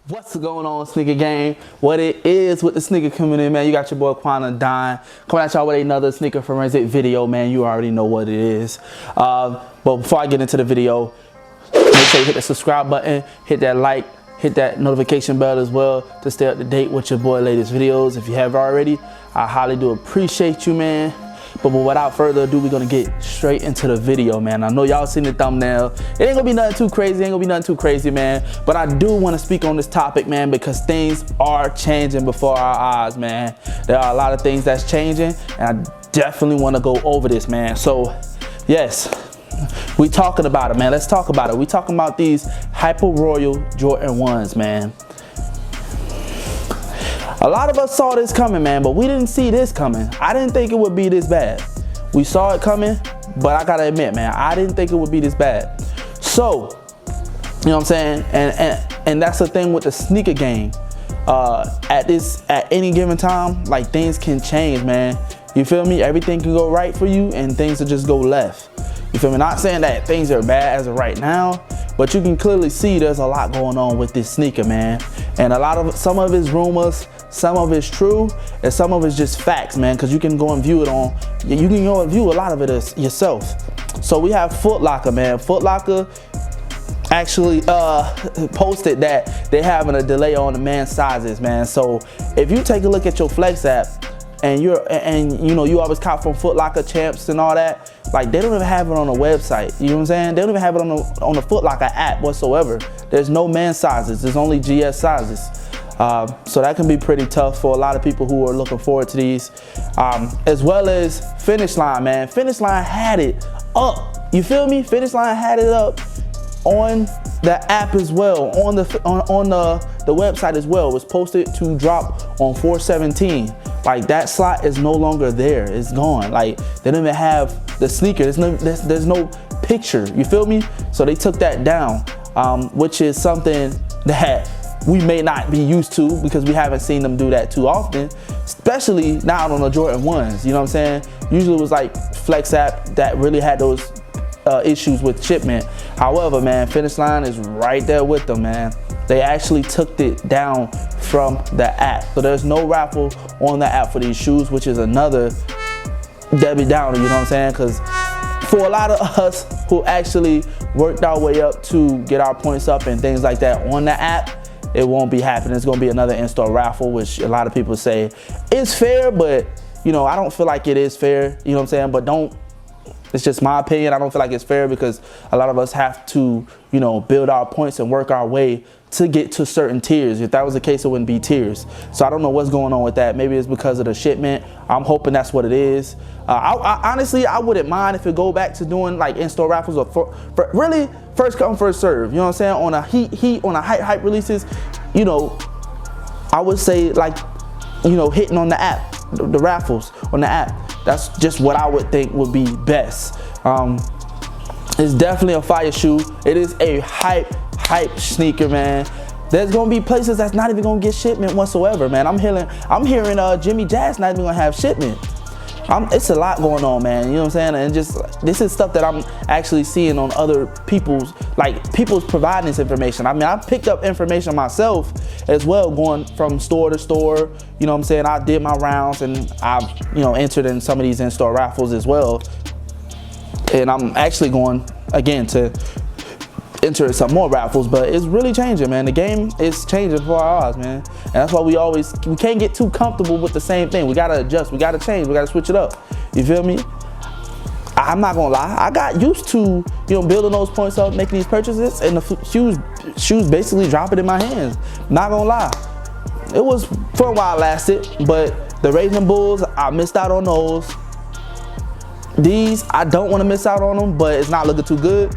What's going on, sneaker gang? What it is with the sneaker community, man? You got your boy Quana Dine coming at y'all with another sneaker forensic video, man. You already know what it is. But before I get into the video, make sure you hit the subscribe button, hit that like, hit that notification bell as well to stay up to date with your boy latest videos. If you haven't already, I highly do appreciate you, man. But without further ado, we're gonna get straight into the video, man. I know y'all seen the thumbnail. It ain't gonna be nothing too crazy, man. But I do wanna speak on this topic, man, because things are changing before our eyes, man. There are a lot of things that's changing, and I definitely wanna go over this, man. So, yes, we talking about it, man. Let's talk about it. We talking about these Hyper Royal Jordan 1s, man. A lot of us saw this coming, man, but we didn't see this coming. I didn't think it would be this bad. We saw it coming, but I gotta admit, man, I didn't think it would be this bad. So, you know what I'm saying? And that's the thing with the sneaker game. At any given time, like, things can change, man. You feel me? Everything can go right for you and things will just go left. You feel me? Not saying that things are bad as of right now, but you can clearly see there's a lot going on with this sneaker, man. And some of it's rumors, some of it's true, and some of it's just facts, man, because you can go and view it on, you can go and view a lot of it as yourself. So we have Foot Locker, man. Foot Locker actually posted that they're having a delay on the men's sizes, man. So if you take a look at your Flex app, and you know, you always cop from Foot Locker champs and all that, like, they don't even have it on the website. You know what I'm saying? They don't even have it on the Foot Locker app whatsoever. There's no man sizes. There's only GS sizes. So that can be pretty tough for a lot of people who are looking forward to these. As well as Finish Line, man. Finish Line had it up. You feel me? Finish Line had it up on the app as well, on the website as well. It was posted to drop on 4/17. Like, that slot is no longer there. It's gone. Like, they don't even have the sneaker. There's no picture. You feel me? So they took that down, which is something that we may not be used to because we haven't seen them do that too often, especially now on the Jordan 1s. You know what I'm saying? Usually it was like Flex app that really had those issues with shipment. However, man, Finish Line is right there with them, man. They actually took it down from the app. So there's no raffle on the app for these shoes, which is another Debbie Downer, you know what I'm saying? Because for a lot of us who actually worked our way up to get our points up and things like that on the app, it won't be happening. It's gonna be another in-store raffle, which a lot of people say is fair, but, you know, I don't feel like it is fair, you know what I'm saying? But it's just my opinion. I don't feel like it's fair because a lot of us have to, you know, build our points and work our way to get to certain tiers. If that was the case, it wouldn't be tiers. So I don't know what's going on with that. Maybe it's because of the shipment. I'm hoping that's what it is. I honestly, I wouldn't mind if it go back to doing like in-store raffles or for really first come, first serve. You know what I'm saying? On a heat, on a hype releases, you know, I would say, like, you know, hitting on the app, the raffles on the app. That's just what I would think would be best. It's definitely a fire shoe. It is a hype sneaker, man. There's gonna be places that's not even gonna get shipment whatsoever, man. I'm hearing Jimmy Jazz not even gonna have shipment. It's a lot going on, man. You know what I'm saying? And just, this is stuff that I'm actually seeing on other people's providing this information. I mean, I picked up information myself as well, going from store to store. You know what I'm saying? I did my rounds and I, you know, entered in some of these in-store raffles as well. And I'm actually going again to enter some more raffles, but it's really changing, man. The game is changing before our eyes, man. And that's why we can't get too comfortable with the same thing. We gotta adjust, we gotta change, we gotta switch it up. You feel me? I'm not gonna lie, I got used to, you know, building those points up, making these purchases, and the shoes basically dropping in my hands. Not gonna lie, it was for a while lasted, but the Raging Bulls, I missed out on those. These, I don't want to miss out on them, but it's not looking too good.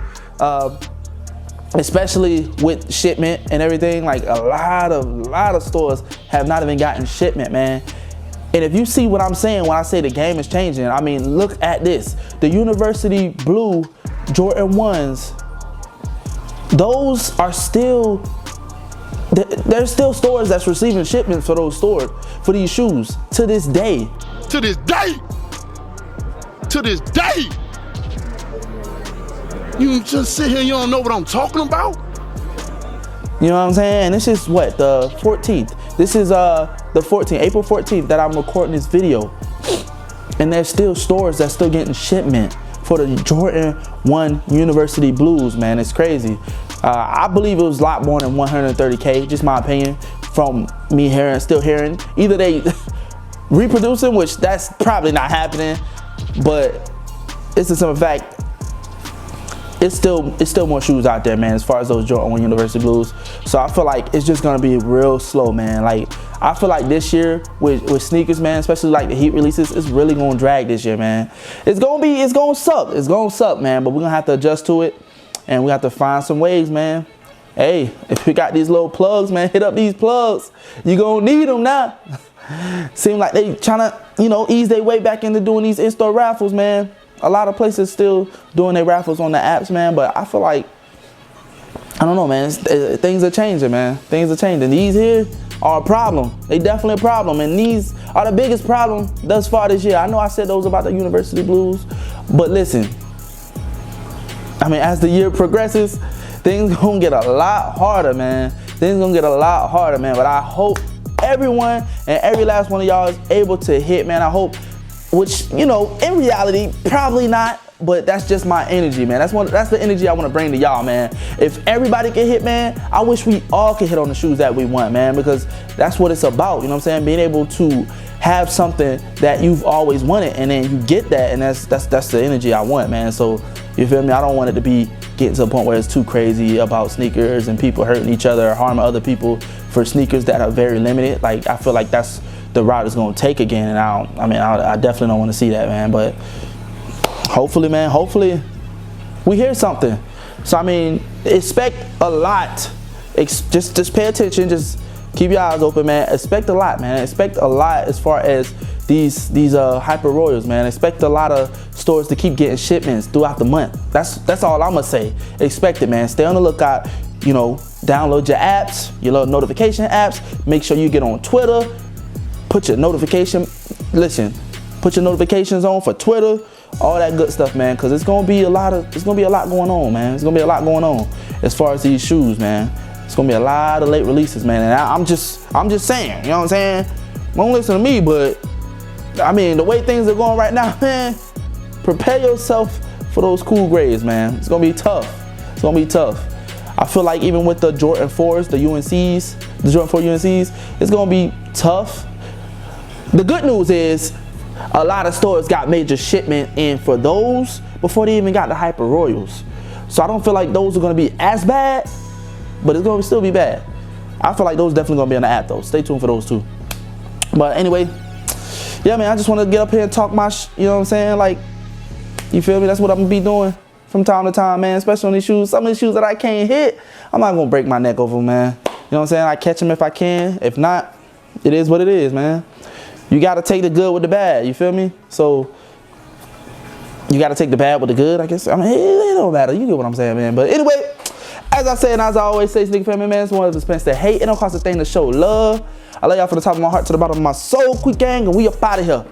Especially with shipment and everything. Like, a lot of stores have not even gotten shipment, man. And if you see what I'm saying when I say the game is changing, I mean, look at this. The University Blue Jordan 1s, those are still, there's still stores that's receiving shipments for those stores, for these shoes, to this day. To this day! To this day! You just sit here and you don't know what I'm talking about? You know what I'm saying? This is what, the 14th. This is the 14th, April 14th that I'm recording this video. And there's still stores that's still getting shipment for the Jordan 1 University Blues, man. It's crazy. I believe it was a lot more than 130K, just my opinion, from me still hearing. Either they reproducing, which that's probably not happening, but it's a simple fact. It's still more shoes out there, man, as far as those Jordan 1 University Blues. So I feel like it's just gonna be real slow, man. Like, I feel like this year with sneakers, man, especially like the heat releases, it's really gonna drag this year, man. It's gonna suck, man, but we're gonna have to adjust to it, and we have to find some ways, man. Hey, if we got these little plugs, man, hit up these plugs. You gonna need them now. Seem like they trying to, you know, ease their way back into doing these in-store raffles, man. A lot of places still doing their raffles on the apps, man, but I feel like, I don't know, man, things are changing, man. Things are changing. These here are a problem. They definitely a problem, and these are the biggest problem thus far this year. I know I said those about the University Blues, but listen, I mean, as the year progresses, things gonna get a lot harder, man. Things gonna get a lot harder, man, but I hope everyone and every last one of y'all is able to hit, man. I hope, which, you know, in reality, probably not, but that's just my energy, man. That's the energy I want to bring to y'all, man. If everybody can hit, man, I wish we all could hit on the shoes that we want, man, because that's what it's about, you know what I'm saying? Being able to have something that you've always wanted, and then you get that, and that's the energy I want, man. So, you feel me? I don't want it to be getting to a point where it's too crazy about sneakers and people hurting each other or harming other people for sneakers that are very limited. Like, I feel like that's the route it's gonna take again, and I definitely don't want to see that, man. But hopefully, man, hopefully we hear something. So I mean, expect a lot. Just pay attention. Just keep your eyes open, man. Expect a lot, man. Expect a lot as far as these hyper royals, man. Expect a lot of stores to keep getting shipments throughout the month. That's all I'm gonna say. Expect it, man. Stay on the lookout. You know, download your apps, your little notification apps. Make sure you get on Twitter. Put your notifications on for Twitter, all that good stuff, man, because it's gonna be a lot going on, man. It's gonna be a lot going on as far as these shoes, man. It's gonna be a lot of late releases, man. And I'm just saying, you know what I'm saying? Don't listen to me, but I mean, the way things are going right now, man, prepare yourself for those cool grades, man. It's gonna be tough. It's gonna be tough. I feel like even with the Jordan 4s, the Jordan 4 UNCs, it's gonna be tough. The good news is a lot of stores got major shipment in for those before they even got the Hyper Royals. So I don't feel like those are going to be as bad, but it's going to still be bad. I feel like those definitely going to be on the app, though. Stay tuned for those, too. But anyway, yeah, man, I just want to get up here and talk my you know what I'm saying? Like, you feel me? That's what I'm going to be doing from time to time, man, especially on these shoes. Some of these shoes that I can't hit, I'm not going to break my neck over them, man. You know what I'm saying? I catch them if I can. If not, it is what it is, man. You got to take the good with the bad, you feel me? So, you got to take the bad with the good, I guess. I mean, it don't matter. You get what I'm saying, man. But anyway, as I say and as I always say, sneaker family, man, it's one of the expense to hate. It don't cost a thing to show love. I love y'all from the top of my heart to the bottom of my soul. Quick gang, and we up out of here.